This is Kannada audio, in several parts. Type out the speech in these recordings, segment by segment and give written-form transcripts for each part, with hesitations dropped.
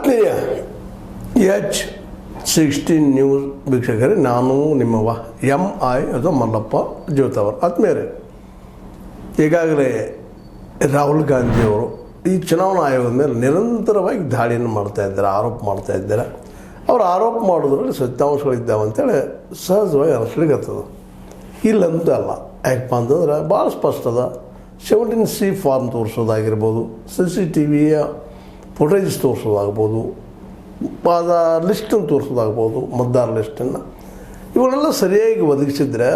ಆತ್ಮೀಯ H16 ನ್ಯೂಸ್ ವೀಕ್ಷಕರೇ, ನಾನು ನಿಮ್ಮವ MI ಅದು ಮಲ್ಲಪ್ಪ ಜ್ಯೋತವರ್. ಆತ್ಮೀಯರೇ, ಈಗಾಗಲೇ ರಾಹುಲ್ ಗಾಂಧಿಯವರು ಈ ಚುನಾವಣಾ ಆಯೋಗದ ಮೇಲೆ ನಿರಂತರವಾಗಿ ದಾಳಿಯನ್ನು ಮಾಡ್ತಾಯಿದ್ದಾರೆ, ಆರೋಪ ಮಾಡ್ತಾಯಿದ್ದಾರೆ. ಅವರು ಆರೋಪ ಮಾಡೋದ್ರಲ್ಲಿ ಸತ್ಯಾಂಶಗಳಿದ್ದಾವೆ ಅಂತೇಳಿ ಸಹಜವಾಗಿ ಅನಿಸ್ಲಿಕ್ಕತ್ತದ. ಇಲ್ಲಂತೂ ಅಲ್ಲ. ಯಾಕಪ್ಪ ಅಂತಂದ್ರೆ ಭಾಳ ಸ್ಪಷ್ಟ ಅದ. 17C ಫಾರ್ಮ್ ತೋರಿಸೋದಾಗಿರ್ಬೋದು, CCTVಯ ಫುಟೇಜ್ ತೋರಿಸೋದಾಗ್ಬೋದು, ಅದ ಲಿಸ್ಟನ್ನು ತೋರಿಸೋದಾಗ್ಬೋದು, ಮತದಾರ ಲಿಸ್ಟನ್ನು, ಇವುಗಳೆಲ್ಲ ಸರಿಯಾಗಿ ಒದಗಿಸಿದ್ರೆ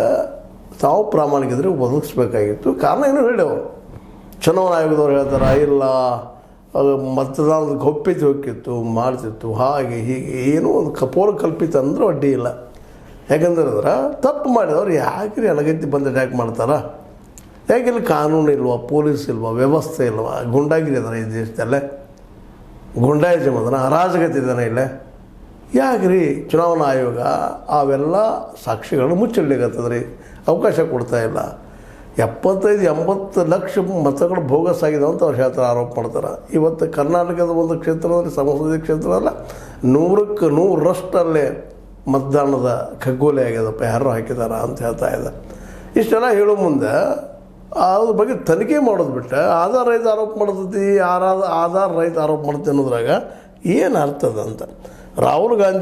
ತಾವು ಪ್ರಾಮಾಣಿಕಿದ್ರೆ ಒದಗಿಸ್ಬೇಕಾಗಿತ್ತು. ಕಾರಣ ಏನೋ ಹೇಳವರು ಚುನಾವಣಾ ಆಯೋಗದವ್ರು ಹೇಳ್ತಾರೆ, ಇಲ್ಲ ಮತದಾನದ ಗೌಪ್ಯತೆ ಹೋಗಿತ್ತು, ಮಾಡ್ತಿತ್ತು, ಹಾಗೆ ಹೀಗೆ ಏನೋ ಒಂದು ಕಲ್ಪಿತ ಅಂದ್ರೆ ಅಡ್ಡಿ ಇಲ್ಲ. ಯಾಕಂದ್ರೆ ತಪ್ಪು ಮಾಡಿದವ್ರು ಯಾಕೆ ಅನಗತ್ಯ ಬಂದು ಅಟ್ಯಾಕ್ ಮಾಡ್ತಾರೆ? ಯಾಕೆಲ್ಲಿ ಕಾನೂನು ಇಲ್ವಾ, ಪೊಲೀಸ್ ಇಲ್ವಾ, ವ್ಯವಸ್ಥೆ ಇಲ್ವಾ, ಗುಂಡಾಗಿರಿ ಅದರ ಈ ದೇಶದಲ್ಲೇ, ಗುಂಡಾಯಿಸಮ್ ಅದನ್ನ, ಅರಾಜಕತೆ ಇದನ್ನ ಇಲ್ಲ. ಯಾಕ್ರಿ ಚುನಾವಣಾ ಆಯೋಗ ಅವೆಲ್ಲ ಸಾಕ್ಷಿಗಳನ್ನು ಮುಚ್ಚಿಡ್ಲಿಕ್ಕತ್ತದ್ರಿ, ಅವಕಾಶ ಕೊಡ್ತಾಯಿಲ್ಲ. 75-80 ಲಕ್ಷ ಮತಗಳು ಬೋಗಸ್ ಆಗಿದೆ ಅಂತ ಅವ್ರು ಹೇಳ್ತಾರೆ, ಆರೋಪ ಮಾಡ್ತಾರೆ. ಇವತ್ತು ಕರ್ನಾಟಕದ ಒಂದು ಕ್ಷೇತ್ರದಲ್ಲಿ, ಸಂಸದೀಯ ಕ್ಷೇತ್ರದಲ್ಲ, 100ಕ್ಕೆ 100ರಷ್ಟಲ್ಲೇ ಮತದಾನದ ಖಗೋಲೆ ಆಗ್ಯದಪ್ಪ, ಯಾರು ಹಾಕಿದಾರ ಅಂತ ಹೇಳ್ತಾ ಇದೆ. ಇಷ್ಟೆಲ್ಲ ಹೇಳೋ ಮುಂದೆ ಅದ್ರ ಬಗ್ಗೆ ತನಿಖೆ ಮಾಡೋದು ಬಿಟ್ಟು ಆಧಾರ ರಹಿತ ಆರೋಪ ಮಾಡ್ತೈತಿ, ಆಧಾರ ರಹಿತ ಆರೋಪ ಮಾಡ್ತೀವಿ ಅನ್ನೋದ್ರಾಗ ಏನು ಅರ್ಥದ ಅಂತ ರಾಹುಲ್ ಗಾಂಧಿ